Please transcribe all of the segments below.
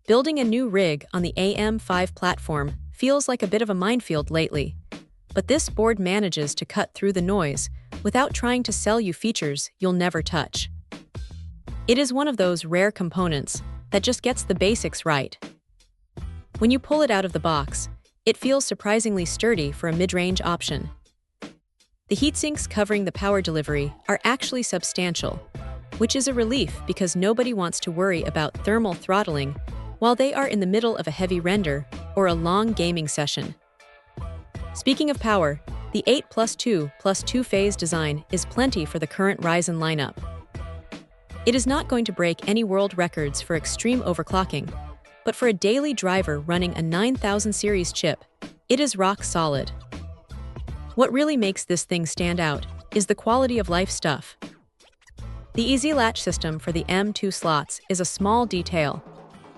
Building a new rig on the AM5 platform feels like a bit of a minefield lately, but this board manages to cut through the noise without trying to sell you features you'll never touch. It is one of those rare components that just gets the basics right. When you pull it out of the box, it feels surprisingly sturdy for a mid-range option. The heatsinks covering the power delivery are actually substantial, which is a relief because nobody wants to worry about thermal throttling while they are in the middle of a heavy render or a long gaming session. Speaking of power, the 8+2 plus 2-phase design is plenty for the current Ryzen lineup. It is not going to break any world records for extreme overclocking, but for a daily driver running a 9000 series chip, it is rock solid. What really makes this thing stand out is the quality of life stuff. The easy latch system for the M2 slots is a small detail,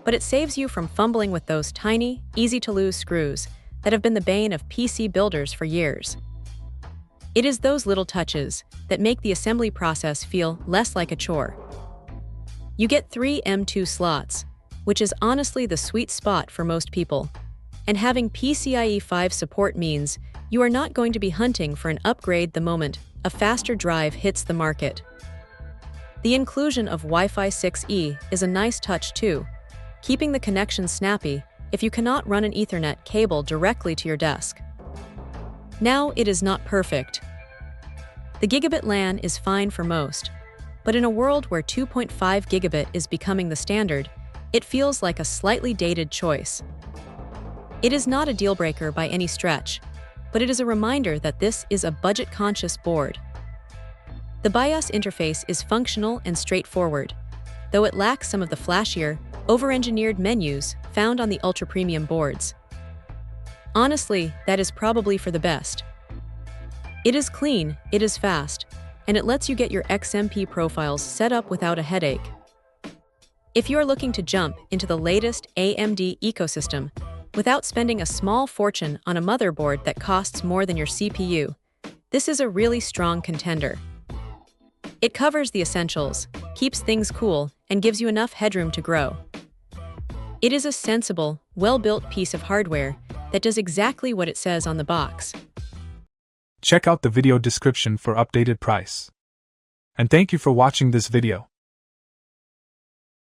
but it saves you from fumbling with those tiny, easy-to-lose screws that have been the bane of PC builders for years. It is those little touches that make the assembly process feel less like a chore. You get 3 M2 slots, which is honestly the sweet spot for most people, and having PCIe 5 support means you are not going to be hunting for an upgrade the moment a faster drive hits the market. The inclusion of WIFI6E is a nice touch too, keeping the connection snappy if you cannot run an Ethernet cable directly to your desk. Now, it is not perfect. The gigabit LAN is fine for most, but in a world where 2.5 gigabit is becoming the standard, it feels like a slightly dated choice. It is not a deal-breaker by any stretch, but it is a reminder that this is a budget-conscious board. The BIOS interface is functional and straightforward, though it lacks some of the flashier, over-engineered menus found on the ultra-premium boards. Honestly, that is probably for the best. It is clean, it is fast, and it lets you get your XMP profiles set up without a headache. If you are looking to jump into the latest AMD ecosystem without spending a small fortune on a motherboard that costs more than your CPU, this is a really strong contender. It covers the essentials, keeps things cool, and gives you enough headroom to grow. It is a sensible, well-built piece of hardware that does exactly what it says on the box. Check out the video description for updated price. And thank you for watching this video.